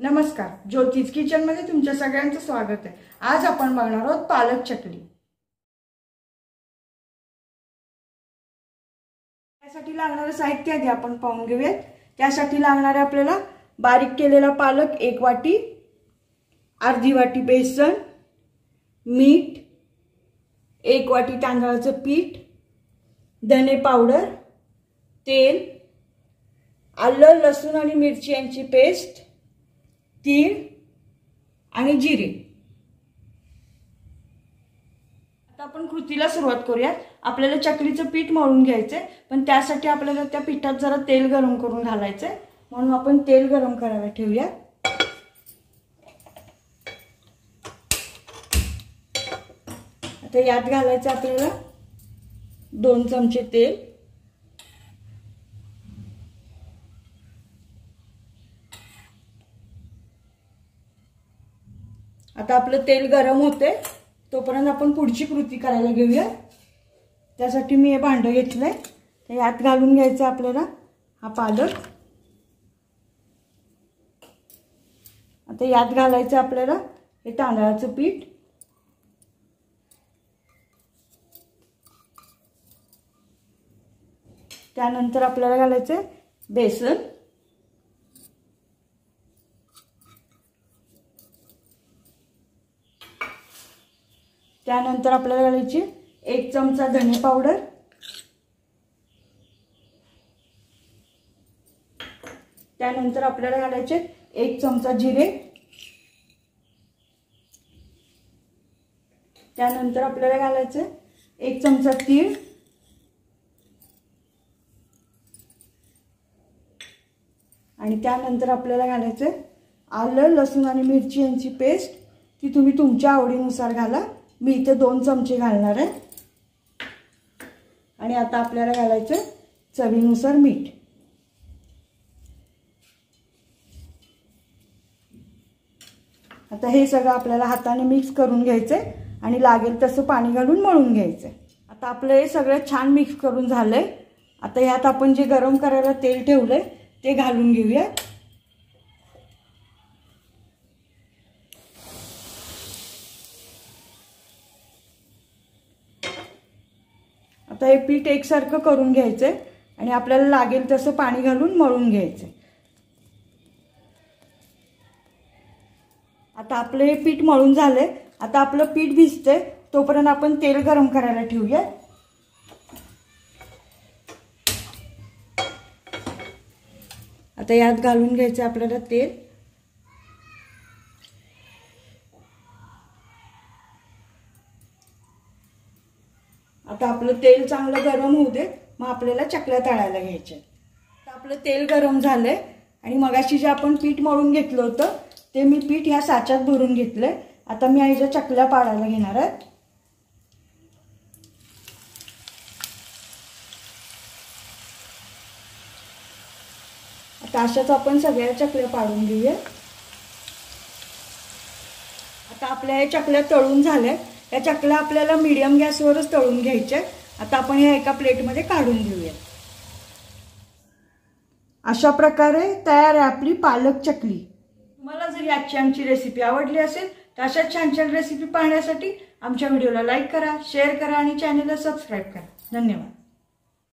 नमस्कार, ज्योतिष किचन मध्ये तुमच्या सगळ्यांचं स्वागत आहे। आज आपण बघणार आहोत पालक चकली। त्यासाठी लागणारे साहित्य आधी आपण पाहून घेऊयात। त्यासाठी लागणारे आपल्याला बारीक केलेला पालक 1 वाटी, अर्धी वाटी बेसन, मीठ, 1 वाटी तांदळाचं पीठ, धने पावडर, तेल, आलं लसूण आणि मिरची यांची पेस्ट, तीळ आणि जिरे। आता आपण कृतीला सुरुवात करूया। आपल्याला चकलीचं पीठ मळून घ्यायचंय, पण त्यासाठी आपल्याला त्या पिठात जरा तेल गरम करून घालायचंय, म्हणून आपण तेल गरम करायला ठेवूया। आता यात घालायचं आपल्याला 2 चमचे तेल, आता आपलं तेल गरम होते तोपर्यंत आपण पुढची कृती करायला घेऊया। त्यासाठी मी हे भांड घेतलंय, तर यात घालून घ्यायचं आपल्याला हा पालक। आता यात घालायचं आपल्याला हे तांदळाचं पीठ, त्यानंतर आपल्याला घालायचं बेसन, त्यानंतर आपल्याला घालायची 1 चमचा धने पावडर, त्यानंतर आपल्याला घालायचे 1 चमचा जिरे, त्यानंतर आपल्याला घालायचे 1 चमचा तीळ, आणि त्यानंतर आपल्याला घालायचे आलं लसूण आणि मिरची यांची पेस्ट। ती तुम्ही तुमच्या आवडीनुसार घाला, मी इथे 2 चमचे घालणार आहे। आणि आता आपल्याला घालायचं चवीनुसार मीठ। आता हे सगळं आपल्याला हाताने मिक्स करून घ्यायचंय आणि लागेल तसं पाणी घालून मळून घ्यायचंय। आता आपलं हे सगळं छान मिक्स करून झालंय। आता यात आपण जे गरम करायला तेल ठेवलंय ते घालून घेऊया। आता हे पीठ एकसारखं करून घ्यायचंय आणि आपल्याला लागेल तसं पाणी घालून मळून घ्यायचंय। आता आपलं हे पीठ मळून झालंय। आता आपलं पीठ भिजतंय तोपर्यंत आपण तेल गरम करायला ठेवूया। आता यात घालून घ्यायचं आपल्याला तेल, आता आपलं तेल चांगलं गरम होऊ दे, मग आपल्याला चकल्या तळायला घ्यायच्या। आता आपलं तेल गरम झालंय आणि मगाशी जे आपण पीठ मळून घेतलं होतं ते मी पीठ ह्या साच्यात भरून घेतलंय। आता मी ह्याच्या चकल्या पाडायला घेणार आहे। आता अशाच आपण सगळ्या चकल्या पाडून घेऊया। आता आपल्या ह्या चकल्या तळून झाल्या। या चकल्या आपल्याला मीडियम गॅसवरच तळून घ्यायच्या। आता आपण ह्या एका प्लेटमध्ये काढून घेऊया। अशा प्रकारे तयार आहे आपली पालक चकली। तुम्हाला जर याची आमची रेसिपी आवडली असेल तर अशा छान छान रेसिपी पाहण्यासाठी आमच्या व्हिडिओला लाईक करा, शेअर करा आणि चॅनलला सबस्क्राइब करा। धन्यवाद।